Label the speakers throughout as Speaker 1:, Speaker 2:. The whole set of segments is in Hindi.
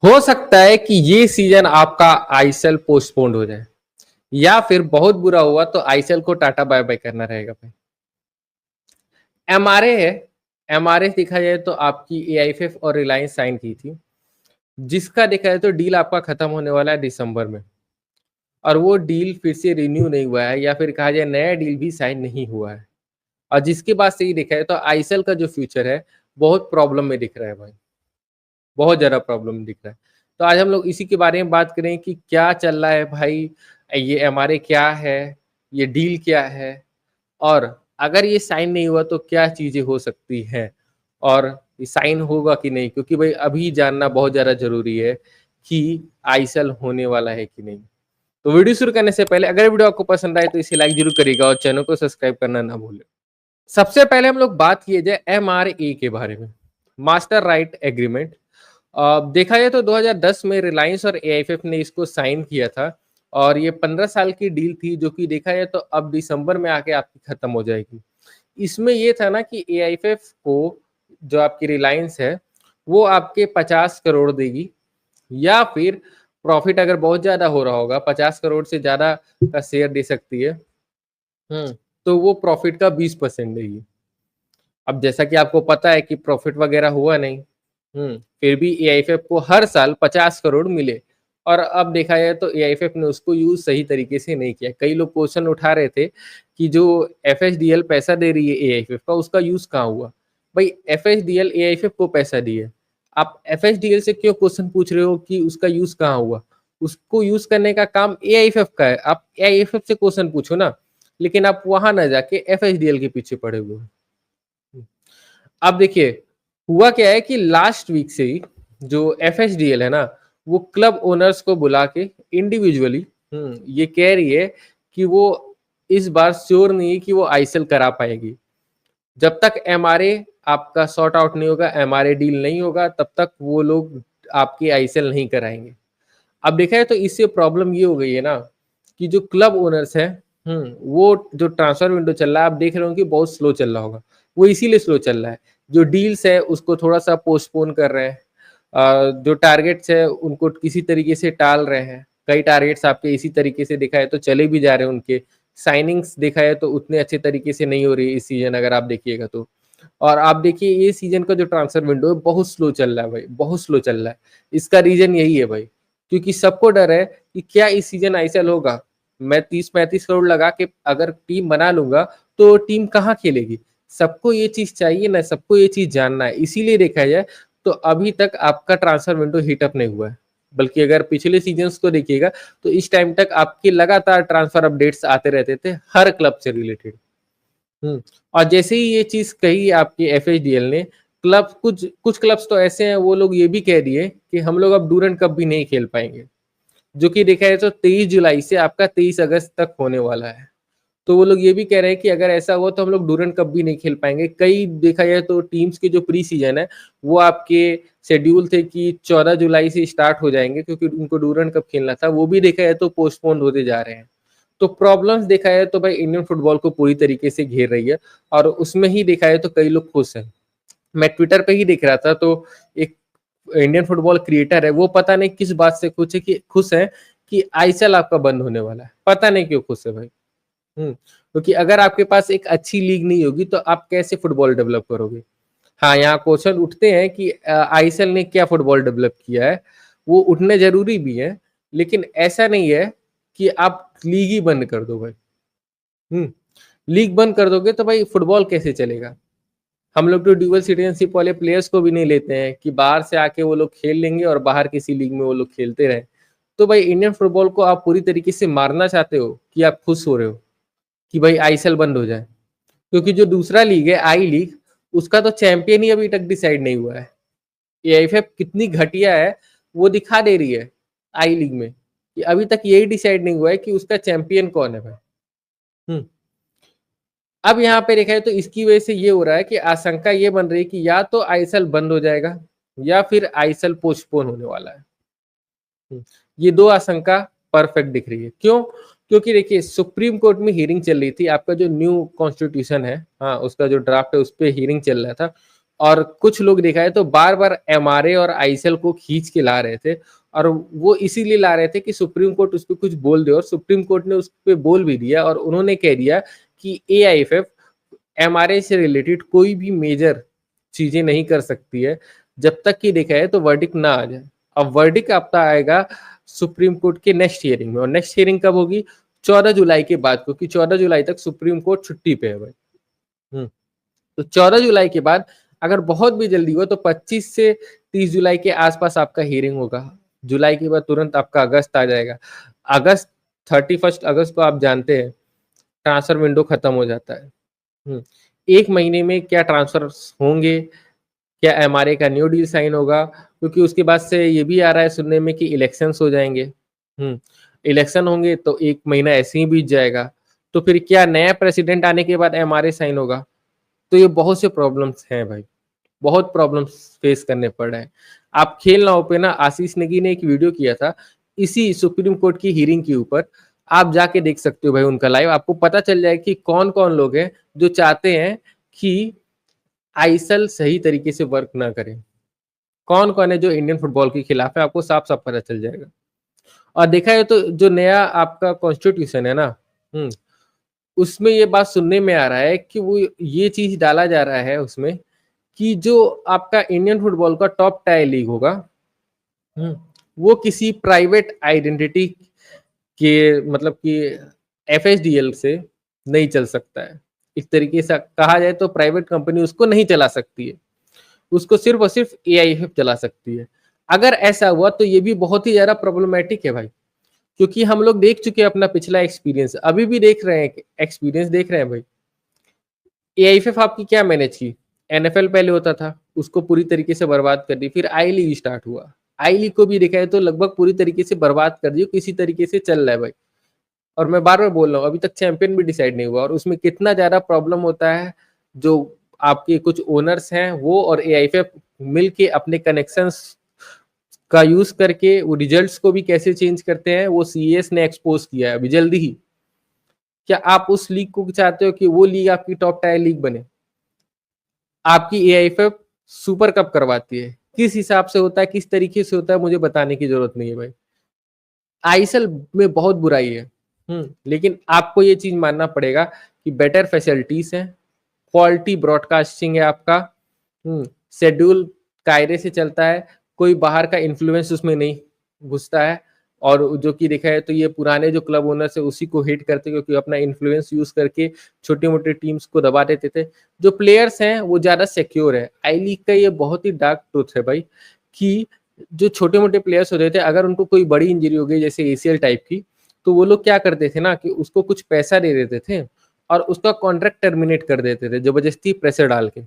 Speaker 1: हो सकता है कि ये सीजन आपका आईएसएल पोस्टपोन्ड हो जाए, या फिर बहुत बुरा हुआ तो आईएसएल को टाटा बाय बाय करना रहेगा भाई। एमआरए है, एमआरए देखा जाए तो आपकी एआईएफएफ और रिलायंस साइन की थी, जिसका देखा जाए तो डील आपका खत्म होने वाला है दिसंबर में, और वो डील फिर से रिन्यू नहीं हुआ है, या फिर कहा जाए नया डील भी साइन नहीं हुआ है। और जिसके बाद से ये देखा जाए तो आईएसएल का जो फ्यूचर है बहुत प्रॉब्लम में दिख रहा है भाई, बहुत ज़्यादा प्रॉब्लम दिख रहा है। तो आज हम लोग इसी के बारे में बात करें कि क्या चल रहा है भाई, ये एमआरए क्या है, ये डील क्या है, और अगर ये साइन नहीं हुआ तो क्या चीज़ें हो सकती हैं, और ये साइन होगा कि नहीं, क्योंकि भाई अभी जानना बहुत ज़्यादा ज़रूरी है कि आईएसएल होने वाला है कि नहीं। तो वीडियो शुरू करने से पहले अगर वीडियो आपको पसंद आए तो इसे लाइक जरूर करिएगा और चैनल को सब्सक्राइब करना ना भूलें। सबसे पहले हम लोग बात किए जाए एमआरए के बारे में, मास्टर राइट एग्रीमेंट। देखा जाए तो 2010 में रिलायंस और एआईएफएफ ने इसको साइन किया था, और ये 15 साल की डील थी, जो कि देखा जाए तो अब दिसंबर में आके आपकी खत्म हो जाएगी। इसमें ये था ना कि एआईएफएफ को, जो आपकी रिलायंस है, वो आपके 50 करोड़ देगी, या फिर प्रॉफिट अगर बहुत ज्यादा हो रहा होगा, 50 करोड़ से ज्यादा का शेयर दे सकती है। तो वो प्रॉफिट का 20% देगी। अब जैसा कि आपको पता है कि प्रॉफिट वगैरह हुआ नहीं, फिर भी एआईएफएफ को हर साल 50 करोड़ मिले, और अब देखा जाए तो एआईएफएफ ने उसको यूज सही तरीके से नहीं किया। कई लोग क्वेश्चन उठा रहे थे कि जो एफएचडीएल पैसा दे रही है एआईएफएफ का, उसका यूज कहाँ हुआ। भाई एफएचडीएल एआईएफएफ को पैसा दिए, आप एफएचडीएल से क्यों क्वेश्चन पूछ रहे हो कि उसका यूज कहाँ हुआ। उसको यूज करने का काम एआईएफएफ का है, आप एआईएफएफ से क्वेश्चन पूछो ना, लेकिन आप वहां ना जाके एफएचडीएल के पीछे पड़े हुए हो। अब देखिए, हुआ क्या है कि लास्ट वीक से ही जो एफएचडीएल है ना, वो क्लब ओनर्स को बुला के इंडिविजुअली ये कह रही है कि वो इस बार श्योर नहीं है कि वो आईएसएल करा पाएगी। जब तक एमआरए आपका सॉर्ट आउट नहीं होगा, एमआरए डील नहीं होगा, तब तक वो लोग आपकी आईएसएल नहीं कराएंगे। अब देखा है तो इससे प्रॉब्लम ये हो गई है ना कि जो क्लब ओनर्स है, वो जो ट्रांसफर विंडो चल रहा है, आप देख रहे हो कि बहुत स्लो चल रहा होगा। वो इसीलिए स्लो चल रहा है, जो डील्स है उसको थोड़ा सा पोस्टपोन कर रहे हैं, जो टारगेट्स है उनको किसी तरीके से टाल रहे हैं। कई टारगेट्स आपके इसी तरीके से देखा है तो चले भी जा रहे हैं, उनके साइनिंग्स देखा है तो उतने अच्छे तरीके से नहीं हो रही इस सीजन, अगर आप देखिएगा तो। और आप देखिए ये सीजन का जो ट्रांसफर विंडो है बहुत स्लो चल रहा है भाई, बहुत स्लो चल रहा है। इसका रीजन यही है भाई, क्योंकि सबको डर है कि क्या इस सीजन आईएसएल होगा। मैं 30-35 करोड़ लगा के अगर टीम बना लूंगा तो टीम कहाँ खेलेगी। सबको ये चीज चाहिए ना, सबको ये चीज जानना है, इसीलिए देखा जाए तो अभी तक आपका ट्रांसफर विंडो हीटअप नहीं हुआ है। बल्कि अगर पिछले सीजन्स को देखिएगा तो इस टाइम तक आपके लगातार ट्रांसफर अपडेट्स आते रहते थे हर क्लब से रिलेटेड। और जैसे ही ये चीज कही आपके एफएचडीएल ने, क्लब कुछ कुछ क्लब्स तो ऐसे हैं, वो लोग ये भी कह दिए कि हम लोग अब डूरन कप भी नहीं खेल पाएंगे, जो कि देखा जाए तो 23 जुलाई से आपका 23 अगस्त तक होने वाला है। तो वो लोग ये भी कह रहे हैं कि अगर ऐसा हुआ तो हम लोग डूरन कप भी नहीं खेल पाएंगे। कई देखा जाए तो टीम्स के जो प्री सीजन है वो आपके शेड्यूल थे कि 14 जुलाई से स्टार्ट हो जाएंगे, क्योंकि उनको डूरन कप खेलना था, वो भी देखा जाए तो पोस्टपोन होते जा रहे हैं। तो प्रॉब्लम्स देखा जाए तो भाई इंडियन फुटबॉल को पूरी तरीके से घेर रही है, और उसमें ही देखा जाए तो कई लोग खुश हैं। मैं ट्विटर पे ही देख रहा था, तो एक इंडियन फुटबॉल क्रिएटर है, वो पता नहीं किस बात से खुश है कि आईएसएल आपका बंद होने वाला है। पता नहीं क्यों खुश है भाई। क्योंकि अगर आपके पास एक अच्छी लीग नहीं होगी तो आप कैसे फुटबॉल डेवलप करोगे। हाँ, यहाँ क्वेश्चन उठते हैं कि आईएसएल ने क्या फुटबॉल डेवलप किया है, वो उठने जरूरी भी है, लेकिन ऐसा नहीं है कि आप लीग ही बंद कर दो भाई। लीग बंद कर दोगे तो भाई फुटबॉल कैसे चलेगा। हम लोग तो ड्यूअल सिटीजनशिप वाले प्लेयर्स को भी नहीं लेते हैं कि बाहर से आके वो लोग खेल लेंगे और बाहर किसी लीग में वो लोग खेलते रहे। तो भाई इंडियन फुटबॉल को आप पूरी तरीके से मारना चाहते हो कि आप खुश हो रहे हो कि भाई आईएसएल बंद हो जाए। क्योंकि जो दूसरा लीग है आई लीग, उसका तो चैंपियन ही अभी तक डिसाइड नहीं हुआ है। एआईएफएफ कितनी घटिया है वो दिखा दे रही है आई लीग में, कि अभी तक यही डिसाइड नहीं हुआ है कि उसका चैंपियन कौन है भाई। हम्म अब यहाँ पे देखा है तो इसकी वजह से ये हो रहा है कि आशंका ये बन रही है कि या तो आईएसएल बंद हो जाएगा, या फिर आईएसएल पोस्टपोन होने वाला है। ये दो आशंका परफेक्ट दिख रही है। क्यों? क्योंकि देखिए सुप्रीम कोर्ट में हियरिंग चल रही थी, आपका जो न्यू कॉन्स्टिट्यूशन है, हाँ, उसका जो ड्राफ्ट है उस पर हियरिंग चल रहा था। और कुछ लोग देखा है तो बार-बार एमआरए और आईएसएल को खींच के ला रहे थे और वो इसीलिए ला रहे थे कि सुप्रीम कोर्ट उस पे कुछ बोल दे और सुप्रीम कोर्ट ने उस पे बोल भी दिया और उन्होंने कह दिया कि एआईएफएफ एमआरए से रिलेटेड कोई भी मेजर चीजें नहीं कर सकती है जब तक कि देखा है तो वर्डिक्ट ना आ जाए। अब वर्डिक्ट आपका आएगा सुप्रीम कोर्ट के नेक्स्ट हियरिंग में और नेक्स्ट हियरिंग कब होगी? 14 जुलाई के बाद, क्योंकि 14 जुलाई तक सुप्रीम कोर्ट छुट्टी पे है भाई। तो 14 जुलाई के बाद अगर बहुत भी जल्दी हो तो 25 से 30 जुलाई के आसपास आपका हियरिंग होगा। जुलाई के बाद तुरंत आपका अगस्त आ जाएगा। अगस्त 31 अगस्त को आप जानते हैं ट्रांसफर विंडो खत्म हो जाता है। एक महीने में क्या ट्रांसफर होंगे, क्या एमआरए का न्यू डील साइन होगा, क्योंकि उसके बाद से ये भी आ रहा है सुनने में कि इलेक्शंस हो जाएंगे। इलेक्शन होंगे तो एक महीना ऐसे ही बीत जाएगा। तो फिर क्या नया प्रेसिडेंट आने के बाद एमआरए साइन होगा? तो ये बहुत से प्रॉब्लम्स हैं भाई, बहुत प्रॉब्लम्स फेस करने पड़ रहे हैं। आप खेल नाउ पे ना आशीष नेगी ने एक वीडियो किया था इसी सुप्रीम कोर्ट की हियरिंग के ऊपर, आप जाके देख सकते हो भाई उनका लाइव। आपको पता चल जाएगा कि कौन कौन लोग हैं जो चाहते हैं कि आईएसएल सही तरीके से वर्क ना करे, कौन कौन है जो इंडियन फुटबॉल के खिलाफ है, आपको साफ साफ पता चल जाएगा। और देखा है तो जो नया आपका कॉन्स्टिट्यूशन है ना, उसमें ये बात सुनने में आ रहा है कि वो ये चीज डाला जा रहा है उसमें कि जो आपका इंडियन फुटबॉल का टॉप टायर लीग होगा, वो किसी प्राइवेट आइडेंटिटी के मतलब कि एफएसडीएल से नहीं चल सकता है। इस तरीके से कहा जाए तो प्राइवेट कंपनी उसको नहीं चला सकती है, उसको सिर्फ और सिर्फ एआईएफएफ चला सकती है। अगर ऐसा हुआ तो ये भी बहुत ही ज्यादा प्रॉब्लमेटिक है भाई, क्योंकि हम लोग देख चुके हैं अपना पिछला एक्सपीरियंस, अभी भी देख रहे हैं, एक्सपीरियंस देख रहे हैं भाई। एआईएफएफ आपकी क्या मैनेज की? एनएफएल पहले होता था, उसको पूरी तरीके से बर्बाद कर दी, फिर आई लीग स्टार्ट हुआ, आई लीग को भी देखा है तो लगभग पूरी तरीके से बर्बाद कर दी, किसी तरीके से चल रहा है भाई। और मैं बार बार बोल रहा हूँ अभी तक चैंपियन भी डिसाइड नहीं हुआ और उसमें कितना ज्यादा प्रॉब्लम होता है। जो आपके कुछ ओनर्स हैं वो और एआईएफएफ मिलके अपने कनेक्शंस का यूज करके वो रिजल्ट्स को भी कैसे चेंज करते हैं, वो सीएस ने एक्सपोज किया है अभी जल्दी ही। क्या आप उस लीग को चाहते हो कि वो लीग आपकी टॉप टायर लीग बने? आपकी एआईएफएफ सुपर कप करवाती है, किस हिसाब से होता है, किस तरीके से होता है, मुझे बताने की जरूरत नहीं है भाई। आईएसएल में बहुत बुराई है, लेकिन आपको ये चीज मानना पड़ेगा कि बेटर फैसिलिटीज है, क्वालिटी ब्रॉडकास्टिंग है आपका, शेड्यूल कायदे से चलता है, कोई बाहर का इन्फ्लुएंस उसमें नहीं घुसता है। और जो कि देखा है तो ये पुराने जो क्लब ओनर्स है उसी को हेट करते, क्योंकि अपना इन्फ्लुएंस यूज करके छोटे मोटे टीम्स को दबा देते थे। जो प्लेयर्स हैं वो ज्यादा सिक्योर है। आई लीग का ये बहुत ही डार्क ट्रूथ है भाई कि जो छोटे मोटे प्लेयर्स होते थे अगर उनको कोई बड़ी इंजरी हो गई जैसे एसीएल टाइप की, तो वो लोग क्या करते थे ना कि उसको कुछ पैसा दे देते थे और उसका कॉन्ट्रैक्ट टर्मिनेट कर देते थे जबरदस्ती प्रेशर डाल के।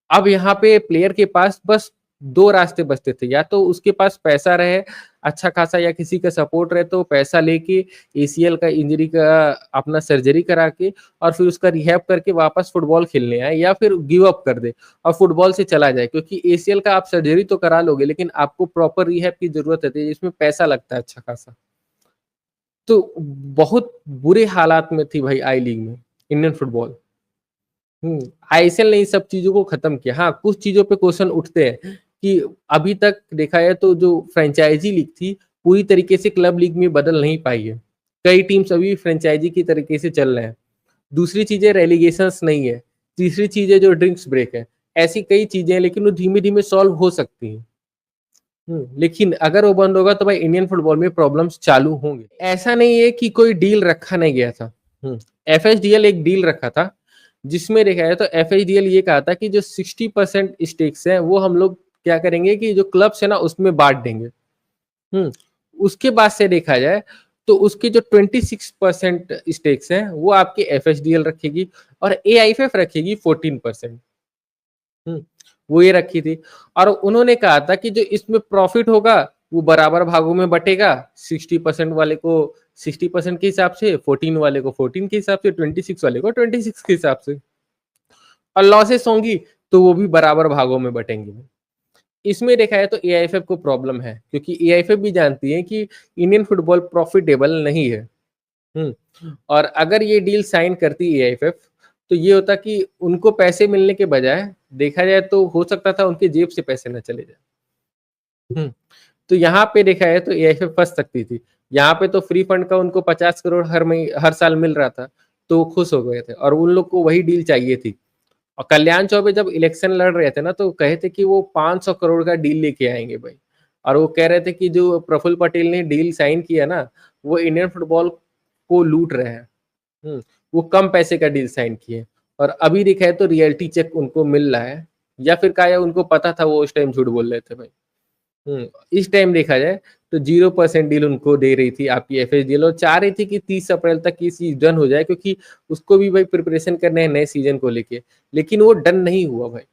Speaker 1: अब यहाँ पे प्लेयर के पास बस दो रास्ते बचते थे, या तो उसके पास पैसा रहे अच्छा खासा या किसी का सपोर्ट रहे तो पैसा लेके एसीएल का इंजरी का अपना सर्जरी करा के और फिर उसका रिहैब करके वापस फुटबॉल खेलने आए, या फिर गिव अप कर दे और फुटबॉल से चला जाए। क्योंकि एसीएल का आप सर्जरी तो करा लोगे लेकिन आपको प्रॉपर रिहैब की जरूरत है, इसमें पैसा लगता है अच्छा खासा। तो बहुत बुरे हालात में थी भाई आई लीग में इंडियन फुटबॉल। आईएसएल ने इस सब चीजों को खत्म किया। हाँ, कुछ चीजों पे क्वेश्चन उठते हैं कि अभी तक देखा है तो जो फ्रेंचाइजी लीग थी पूरी तरीके से क्लब लीग में बदल नहीं पाई है, कई टीम्स अभी फ्रेंचाइजी की तरीके से चल रहे हैं। दूसरी चीजें रेलीगेशंस नहीं है, तीसरी चीजें जो ड्रिंक्स ब्रेक है, ऐसी कई चीजें हैं लेकिन वो धीमे धीमे सॉल्व हो सकती हैं। लेकिन अगर वो बंद होगा तो भाई इंडियन फुटबॉल में प्रॉब्लम्स चालू होंगे। ऐसा नहीं है कि कोई डील रखा नहीं गया था। एफएसडीएल एक डील रखा था जिसमें देखा जाए तो एफएचडीएल ये कहा था कि जो 60% स्टेक्स हैं वो हम लोग क्या करेंगे कि जो क्लब्स है ना उसमें बांट देंगे। उसके बाद से देखा जाए तो उसके जो 26% स्टेक्स हैं वो आपकी एफएचडीएल रखेगी और एआईएफएफ रखेगी 14%। वो ये रखी थी और उन्होंने कहा था कि जो इसमें प्रॉफिट होगा वो बराबर भागों में बटेगा, 60% वाले को 60% के हिसाब से, 14 वाले को 14 के हिसाब से, 26 वाले को 26 के हिसाब से, और लॉसेस होंगी तो वो भी बराबर भागों में बटेंगे। इसमें देखा है तो एआईएफएफ को प्रॉब्लम है क्योंकि एआईएफएफ भी जानती है कि इंडियन फुटबॉल प्रॉफिटेबल नहीं है। और अगर ये डील साइन करती एआईएफएफ तो ये होता कि उनको पैसे मिलने के बजाय देखा जाए तो हो सकता था उनकी जेब से पैसे ना चले जाए। तो यहाँ पे देखा जाए तो एआईएफएफ फँस सकती थी। यहाँ पे तो फ्री फंड का उनको 50 करोड़ हर साल मिल रहा था, तो वो खुश हो गए थे और उन लोग को वही डील चाहिए थी। और कल्याण चौबे जब इलेक्शन लड़ रहे थे ना, तो कहे थे कि वो 500 करोड़ का डील लेके आएँगे भाई। और वो कह रहे थे कि जो प्रफुल्ल पटेल ने डील साइन किया ना, वो इंडियन फुटबॉल को लूट रहे हैं। हुँ, वो कम पैसे का डील साइन किए और अभी देखा है तो रियलिटी चेक उनको मिल रहा है या फिर क्या है उनको पता था वो उस टाइम झूठ बोल रहे थे भाई। इस टाइम देखा जाए तो 0% डील उनको दे रही थी आपकी एफएसडीएल और चाह रही थी कि 30 अप्रैल तक ये चीज़ डन हो जाए क्योंकि उसको भी भाई प्रिपरेशन करने हैं नए सीज़न को लेके। लेकिन वो डन नहीं हुआ भाई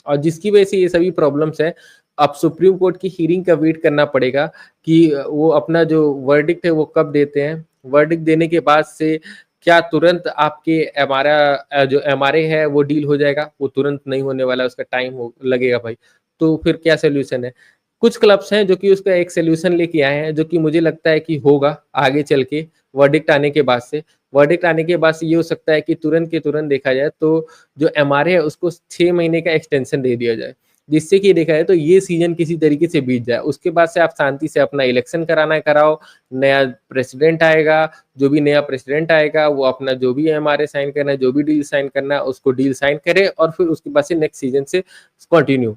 Speaker 1: और जिसकी वजह से ये सभी प्रॉब्लम्स हैं। अब सुप्रीम कोर्ट की हियरिंग का वेट करना पड़ेगा कि वो अपना जो वर्डिक्ट है वो कब देते हैं। वर्डिक्ट देने के बाद से क्या तुरंत आपके जो एमआरए है वो डील हो जाएगा? वो तुरंत नहीं होने वाला है, उसका टाइम हो लगेगा भाई। तो फिर क्या सॉल्यूशन है? कुछ क्लब्स हैं जो कि उसका एक सॉल्यूशन लेके आए हैं जो कि मुझे लगता है कि होगा आगे चल के वर्डिक्ट आने के बाद से। वर्डिक्ट आने के बाद से ये हो सकता है कि तुरंत के तुरंत देखा जाए तो जो एमआरए है उसको 6 महीने का एक्सटेंशन दे दिया जाए। जिससे कि देखा जाए तो ये सीज़न किसी तरीके से बीत जाए। उसके बाद से आप शांति से अपना इलेक्शन कराना है कराओ, नया प्रेसिडेंट आएगा, जो भी नया प्रेसिडेंट आएगा वो अपना जो भी एमआरए साइन करना है, जो भी डील साइन करना है उसको डील साइन करे और फिर उसके बाद से नेक्स्ट सीज़न से कंटिन्यू।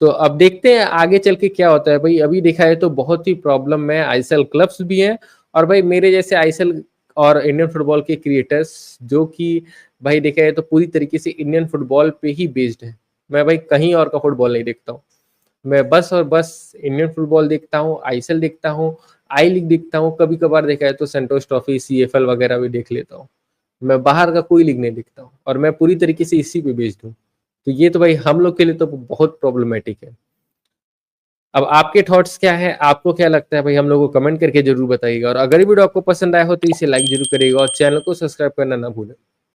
Speaker 1: तो अब देखते हैं आगे चल के क्या होता है भाई। अभी देखा है तो बहुत ही प्रॉब्लम में आईएसएल क्लब्स भी हैं और भाई मेरे जैसे आईएसएल और इंडियन फुटबॉल के क्रिएटर्स जो कि भाई देखा है तो पूरी तरीके से इंडियन फुटबॉल पे ही बेस्ड है। मैं भाई कहीं और का फुटबॉल नहीं देखता हूँ। मैं बस और बस इंडियन फुटबॉल देखता हूँ, आईएसएल देखता हूँ, आई लीग देखता हूँ, कभी कभार देखा है तो संतोष ट्रॉफी, सीएफएल वगैरह भी देख लेता हूँ। मैं बाहर का कोई लीग नहीं देखता हूँ और मैं पूरी तरीके से इसी पे बेस्ड हूँ। तो ये तो भाई हम लोग के लिए तो बहुत प्रॉब्लमैटिक है। अब आपके थॉट्स क्या है? आपको क्या लगता है भाई? हम लोगों को कमेंट करके ज़रूर बताइएगा और अगर ये वीडियो आपको पसंद आया हो तो इसे लाइक ज़रूर करिएगा और चैनल को सब्सक्राइब करना ना भूलें।